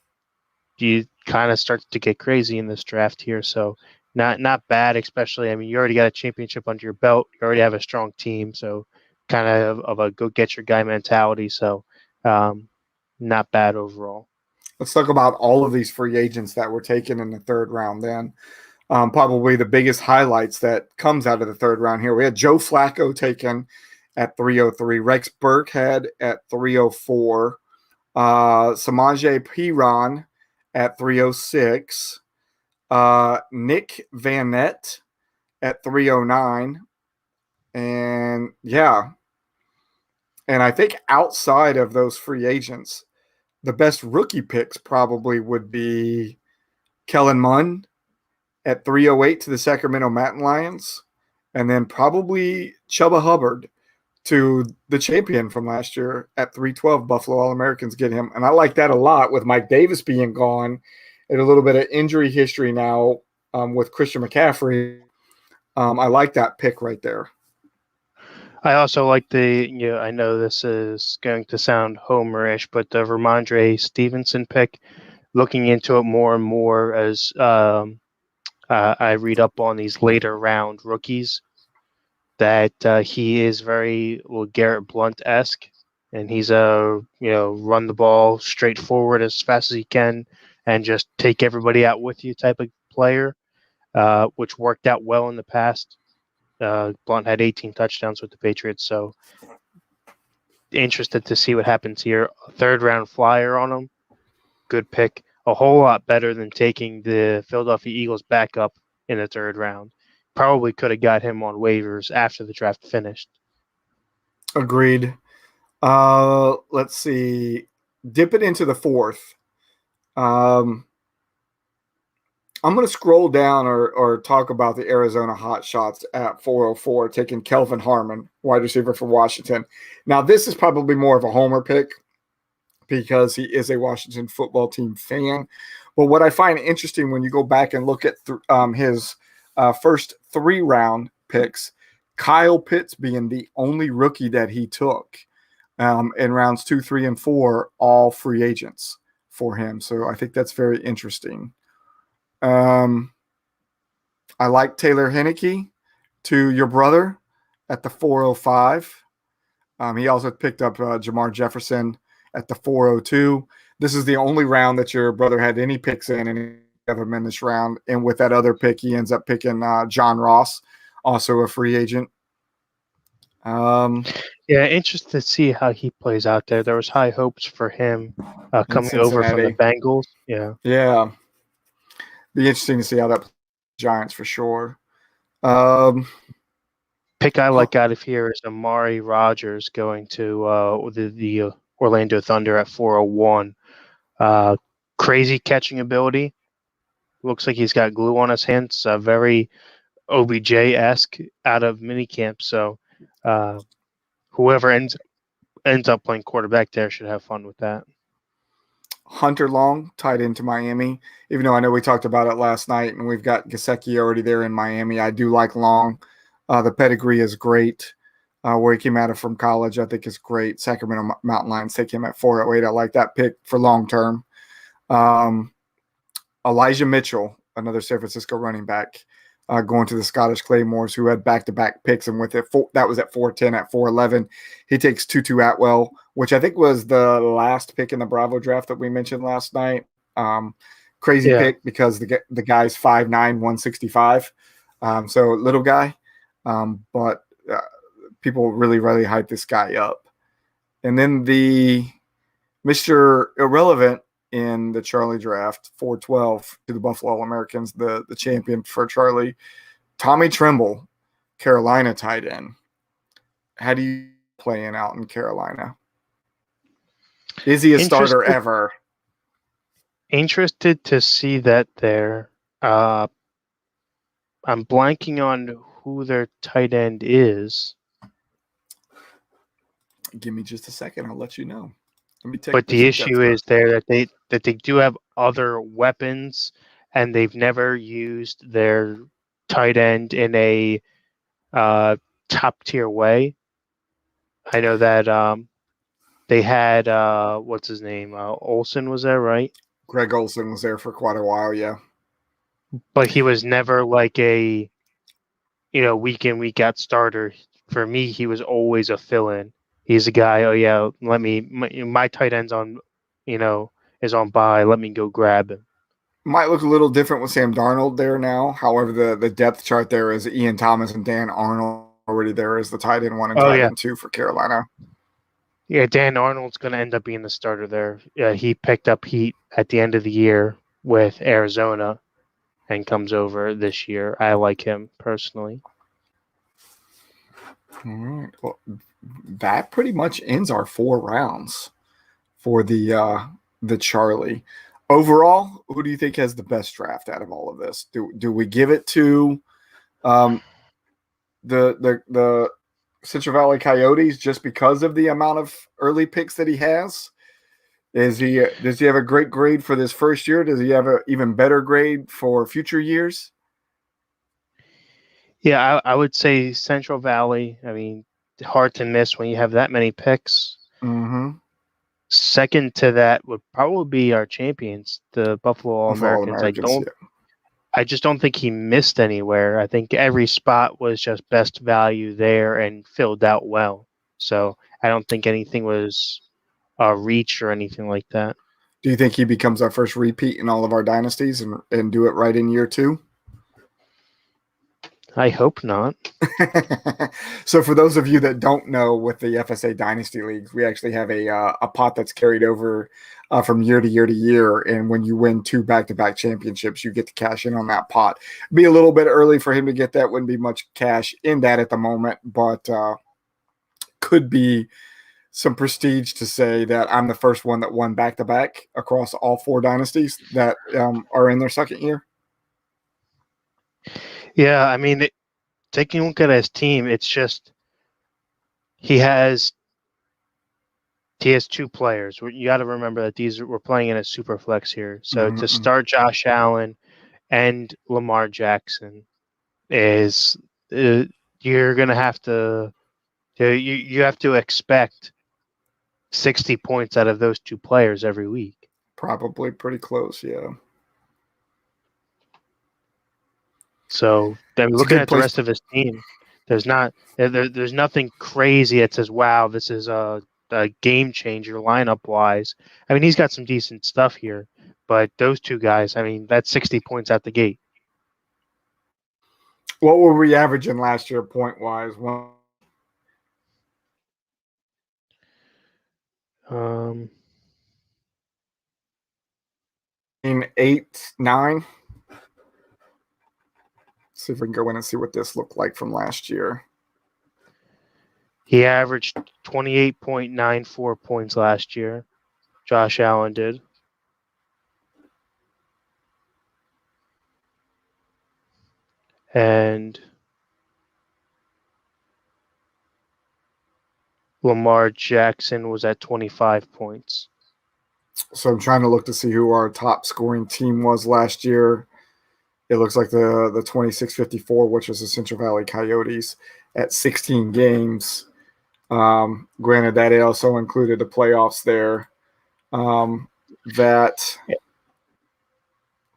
kind of start to get crazy in this draft here, so not bad. Especially, I mean, you already got a championship under your belt. You already have a strong team, so kind of a go get your guy mentality. So not bad overall. Let's talk about all of these free agents that were taken in the 3rd round. Then. Probably the biggest highlights that comes out of the 3rd round here. We had Joe Flacco taken at 303. Rex Burkhead at 304. Samaje Perine at 306. Nick Vanette at 309. And yeah. And I think outside of those free agents, the best rookie picks probably would be Kellen Mond at 308 to the Sacramento Mountain Lions, and then probably Chuba Hubbard to the champion from last year at 312. Buffalo All-Americans get him, and I like that a lot with Mike Davis being gone and a little bit of injury history now with Christian McCaffrey. I like that pick right there. I also like I know this is going to sound homerish, but the Ramondre Stevenson pick, looking into it more and more as I read up on these later round rookies, that he is very Garrett Blount-esque, and he's run the ball straight forward as fast as he can and just take everybody out with you type of player, which worked out well in the past. Blount had 18 touchdowns with the Patriots, so interested to see what happens here. A 3rd round flyer on him, good pick. A whole lot better than taking the Philadelphia Eagles backup in the 3rd round. Probably could have got him on waivers after the draft finished. Agreed. Let's see. Dip it into the 4th. I'm going to scroll down or talk about the Arizona Hot Shots at 404, taking Kelvin Harmon, wide receiver for Washington. Now, this is probably more of a homer pick because he is a Washington football team fan. But what I find interesting when you go back and look at his first 3 round picks, Kyle Pitts being the only rookie that he took in rounds 2, 3, and 4, all free agents for him. So I think that's very interesting. I like Taylor Heineke to your brother at the 405. He also picked up Jamar Jefferson at the 402. This is the only round that your brother had any picks in, and he of him in this round. And with that other pick, he ends up picking John Ross, also a free agent. Interested to see how he plays out there. There was high hopes for him coming over from the Bengals. Yeah. Be interesting to see how that plays Giants for sure. Pick I like out of here is Amari Rodgers going to the Orlando Thunder at 401. Crazy catching ability. Looks like he's got glue on his hands. Very OBJ-esque out of minicamp. So whoever ends up playing quarterback there should have fun with that. Hunter Long, tied into Miami. Even though I know we talked about it last night, and we've got Gesicki already there in Miami, I do like Long. The pedigree is great. Where he came out of from college, I think is great. Sacramento Mountain Lions take him at 408. I like that pick for long term. Elijah Mitchell, another San Francisco running back, going to the Scottish Claymores, who had back-to-back picks, and with it, that was at 410, at 411. He takes Tutu Atwell, which I think was the last pick in the Bravo draft that we mentioned last night. Crazy pick because the guy's 5'9", 165. So little guy, but people really hype this guy up. And then the Mr. Irrelevant in the Charlie draft, 412 to the Buffalo All-Americans, the champion for Charlie, Tommy Tremble, Carolina tight end. How do you play out in Carolina? Is he a starter ever? Interested to see that there. I'm blanking on who their tight end is. Give me just a second. I'll let you know. But the issue is there that they do have other weapons, and they've never used their tight end in a top tier way. I know that they had what's his name? Olsen was there, right? Greg Olsen was there for quite a while, yeah. But he was never like a week in, week out starter. For me, he was always a fill-in. He's a guy, my tight end's on, is on bye. Let me go grab him. Might look a little different with Sam Darnold there now. However, the depth chart there is Ian Thomas and Dan Arnold already there as the tight end 1 and tight end 2 for Carolina. Yeah, Dan Arnold's going to end up being the starter there. He picked up heat at the end of the year with Arizona and comes over this year. I like him personally. All right. Well, that pretty much ends our 4 rounds for the Charlie. Overall, who do you think has the best draft out of all of this? Do we give it to the Central Valley Coyotes just because of the amount of early picks that he has? Does he have a great grade for this first year? Does he have an even better grade for future years? Yeah, I would say Central Valley. I mean, hard to miss when you have that many picks. Mm-hmm. Second to that would probably be our champions, the Buffalo All-Americans. I just don't think he missed anywhere. I think every spot was just best value there and filled out well. So I don't think anything was a reach or anything like that. Do you think he becomes our first repeat in all of our dynasties and do it right in year 2? I hope not. So for those of you that don't know, with the FSA Dynasty Leagues, we actually have a pot that's carried over from year to year to year. And when you win 2 back-to-back championships, you get to cash in on that pot. Be a little bit early for him to get that. Wouldn't be much cash in that at the moment, but could be some prestige to say that I'm the first one that won back-to-back across all 4 dynasties that are in their second year. Yeah, I mean, taking a look at his team, it's just he has 2 players. You got to remember that we're playing in a super flex here. So to start Josh Allen and Lamar Jackson is you're going to have to you have to expect 60 points out of those 2 players every week. Probably pretty close, yeah. So then looking at the rest of his team, there's nothing crazy that says, wow, this is a game changer lineup wise. I mean, he's got some decent stuff here, But those two guys, I mean, that's 60 points out the gate. What were we averaging last year point-wise? In 8, 9. See if we can go in and see what this looked like from last year. He averaged 28.94 points last year. Josh Allen did. And Lamar Jackson was at 25 points. So I'm trying to look to see who our top scoring team was last year. It looks like the 2654, which is the Central Valley Coyotes, at 16 games. Granted, that also included the playoffs there.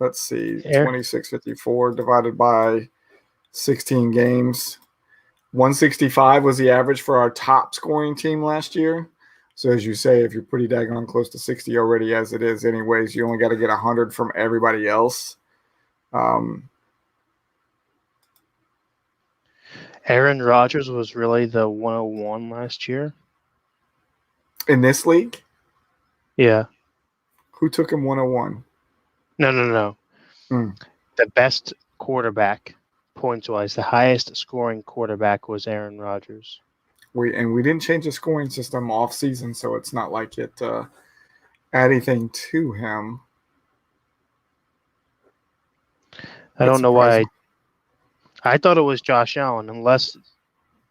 Let's see, 2654 divided by 16 games. 165 was the average for our top scoring team last year. So as you say, if you're pretty daggone close to 60 already as it is anyways, you only got to get 100 from everybody else. Aaron Rodgers was really the 101 last year. In this league? Yeah. Who took him 101? No. The best quarterback, points-wise, the highest scoring quarterback was Aaron Rodgers. We didn't change the scoring system off season, so it's not like it add anything to him. I don't know why. I thought it was Josh Allen, unless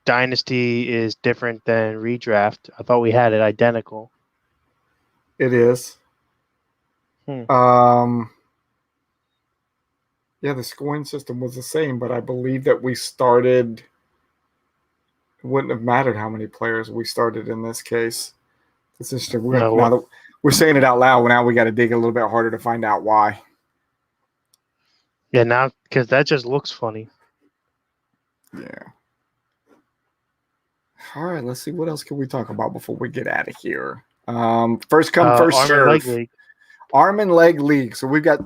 Dynasty is different than Redraft. I thought we had it identical. It is. Yeah, the scoring system was the same, but I believe that we started. It wouldn't have mattered how many players we started in this case. It's interesting. Now that we're saying it out loud, now we got to dig a little bit harder to find out why. Yeah, now because that just looks funny. Yeah. All right, let's see what else can we talk about before we get out of here. First come, first serve. Arm and Leg League. Arm and Leg League. So we've got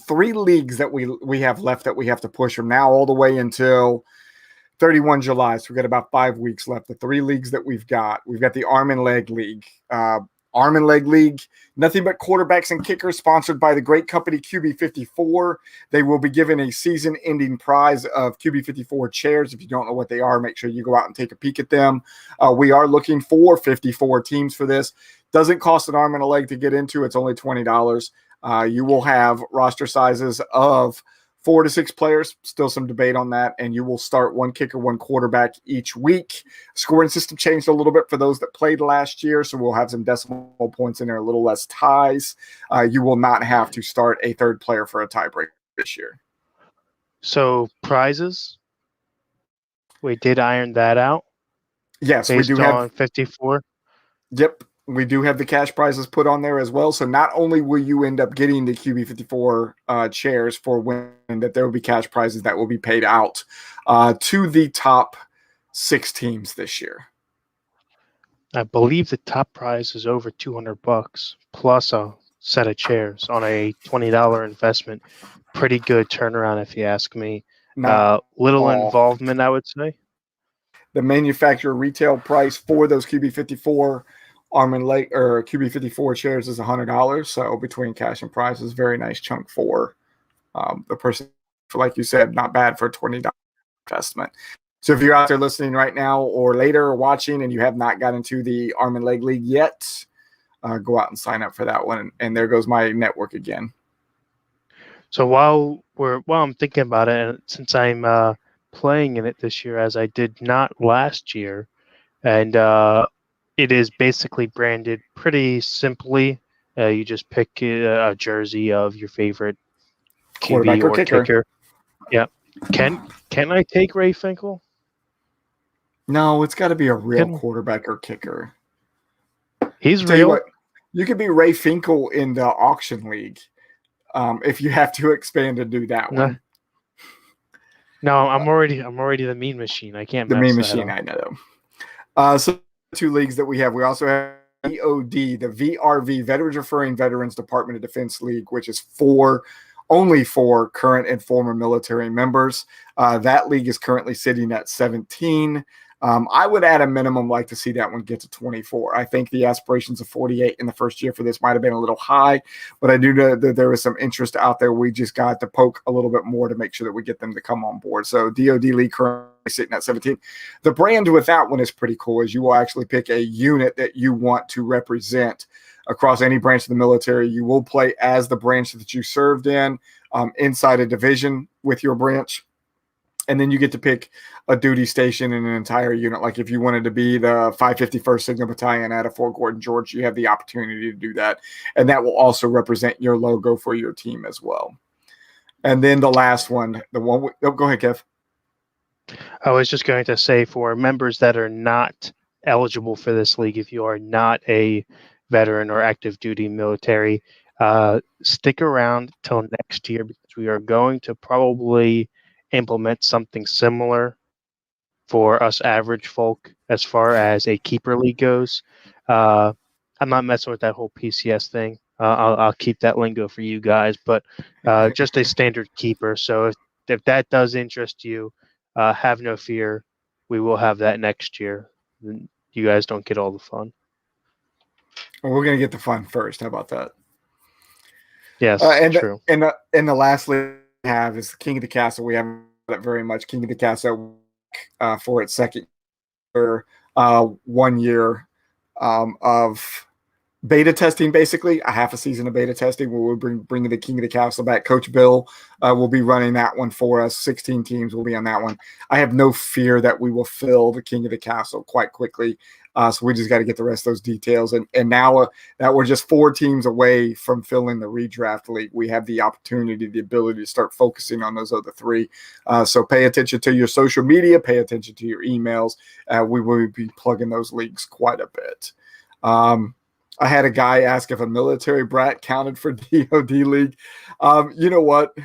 3 leagues that we have left that we have to push from now all the way until 31 July. So we've got about 5 weeks left. The 3 leagues that we've got the Arm and Leg League. Arm and Leg League, nothing but quarterbacks and kickers, sponsored by the great company QB54. They will be given a season-ending prize of QB54 chairs. If you don't know what they are, make sure you go out and take a peek at them. We are looking for 54 teams for this. Doesn't cost an arm and a leg to get into. It's only $20. You will have roster sizes of 4 to 6 players, still some debate on that, and you will start 1 kicker, 1 quarterback each week. Scoring system changed a little bit for those that played last year, so we'll have some decimal points in there, a little less ties. You will not have to start a 3rd player for a tiebreaker this year. So prizes, we did iron that out. Yes, we do have 54. Yep. We do have the cash prizes put on there as well. So not only will you end up getting the QB54 chairs for winning, that there will be cash prizes that will be paid out to the top 6 teams this year. I believe the top prize is over $200 plus a set of chairs on a $20 investment. Pretty good turnaround, if you ask me. Little involvement, I would say. The manufacturer retail price for those QB54 Arm and Leg or QB54 chairs is $100. So between cash and prizes, very nice chunk for the person. Like you said, not bad for a $20 investment. So if you're out there listening right now or later or watching and you have not gotten into the Arm and Leg League yet, go out and sign up for that one. And there goes my network again. So while I'm thinking about it, and since I'm playing in it this year as I did not last year, and it is basically branded pretty simply. You just pick a jersey of your favorite QB or kicker. Yeah. Can I take Ray Finkel? No, it's got to be a real quarterback or kicker. He's real. You could be Ray Finkel in the auction league if you have to expand and do that one. No, I'm already the mean machine. I can't. The mean machine, I know. So 2 leagues that we have. We also have VOD, the VRV, Veterans Referring Veterans Department of Defense League, which is only for current and former military members. That league is currently sitting at 17. I would at a minimum like to see that one get to 24. I think the aspirations of 48 in the first year for this might have been a little high, but I do know that there was some interest out there. We just got to poke a little bit more to make sure that we get them to come on board. So DoD League currently sitting at 17. The brand with that one is pretty cool, is you will actually pick a unit that you want to represent across any branch of the military. You will play as the branch that you served in, inside a division with your branch. And then you get to pick a duty station in an entire unit. Like if you wanted to be the 551st Signal Battalion out of Fort Gordon, Georgia, you have the opportunity to do that. And that will also represent your logo for your team as well. And then the last one, go ahead, Kev. I was just going to say, for members that are not eligible for this league, if you are not a veteran or active duty military, stick around till next year, because we are going to probably implement something similar for us average folk as far as a keeper league goes. I'm not messing with that whole PCS thing. I'll keep that lingo for you guys, but just a standard keeper. So if that does interest you, have no fear. We will have that next year. You guys don't get all the fun. Well, we're going to get the fun first. How about that? Yes, true. And the last league we have is the King of the Castle. We haven't done it very much. King of the Castle for its second year, 1 year of beta testing, basically a half a season of beta testing. We'll bring the King of the Castle back. Coach Bill will be running that one for us. 16 teams will be on that one. I have no fear that we will fill the King of the Castle quite quickly. So we just got to get the rest of those details. And now that we're just 4 teams away from filling the Redraft League, we have the opportunity, the ability to start focusing on those other 3. So pay attention to your social media, pay attention to your emails. We will be plugging those leagues quite a bit. I had a guy ask if a military brat counted for DoD League. You know what?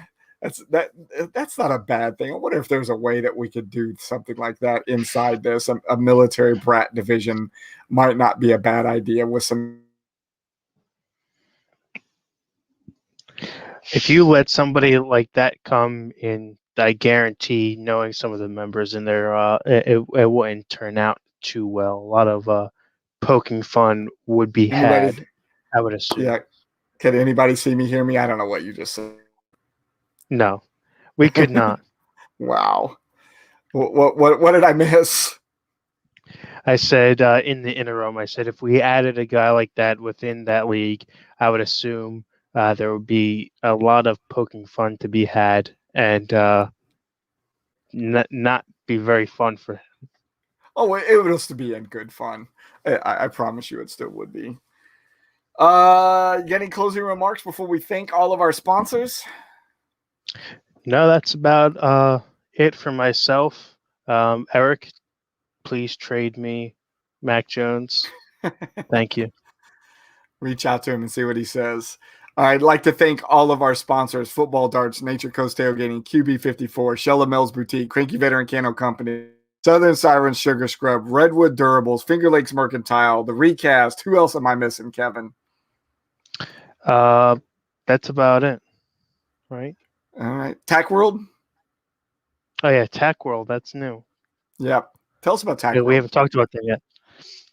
That's not a bad thing. I wonder if there's a way that we could do something like that inside this. A military brat division might not be a bad idea with some. If you let somebody like that come in, I guarantee, knowing some of the members in there, it wouldn't turn out too well. A lot of poking fun would be had, I would assume. Yeah. Can anybody see me, hear me? I don't know what you just said. No, we could not. Wow. What did I miss? I said in the interim, I said if we added a guy like that within that league, I would assume there would be a lot of poking fun to be had, and not be very fun for him. Oh, it would still be in good fun. I promise you it still would be. Any closing remarks before we thank all of our sponsors? No, that's about it for myself. Eric, please trade me Mac Jones. Thank you. Reach out to him and see what he says. I'd like to thank all of our sponsors: Football Darts, Nature Coast Tailgating, QB54, Shella Mills Boutique, Cranky Veteran Cano Company, Southern Sirens Sugar Scrub, Redwood Durables, Finger Lakes Mercantile, The Recast. Who else am I missing, Kevin? That's about it, right? All right. Tack World? Oh, yeah, Tack World. That's new. Yep. Tell us about Tack World. We haven't talked about that yet.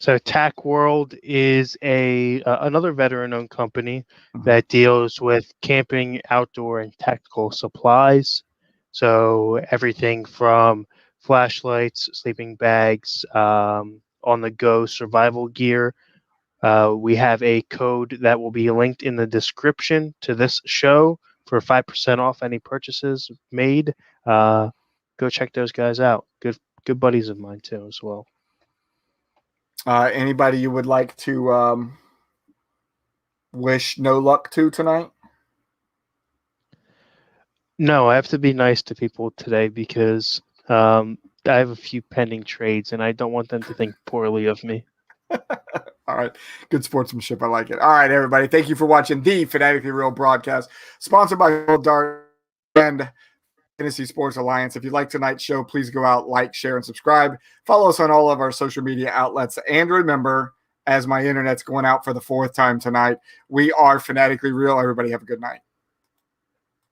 So Tack World is another veteran-owned company that deals with camping, outdoor, and tactical supplies. So everything from flashlights, sleeping bags, on-the-go survival gear. We have a code that will be linked in the description to this show for 5% off any purchases made. Go check those guys out. Good buddies of mine too, as well. Anybody you would like to wish no luck to tonight? No, I have to be nice to people today because I have a few pending trades and I don't want them to think poorly of me. All right. Good sportsmanship. I like it. All right, everybody. Thank you for watching the Fanatically Real Broadcast, sponsored by World Dart and Fantasy Sports Alliance. If you like tonight's show, please go out, like, share, and subscribe. Follow us on all of our social media outlets. And remember, as my internet's going out for the fourth time tonight. We are Fanatically Real. Everybody have a good night.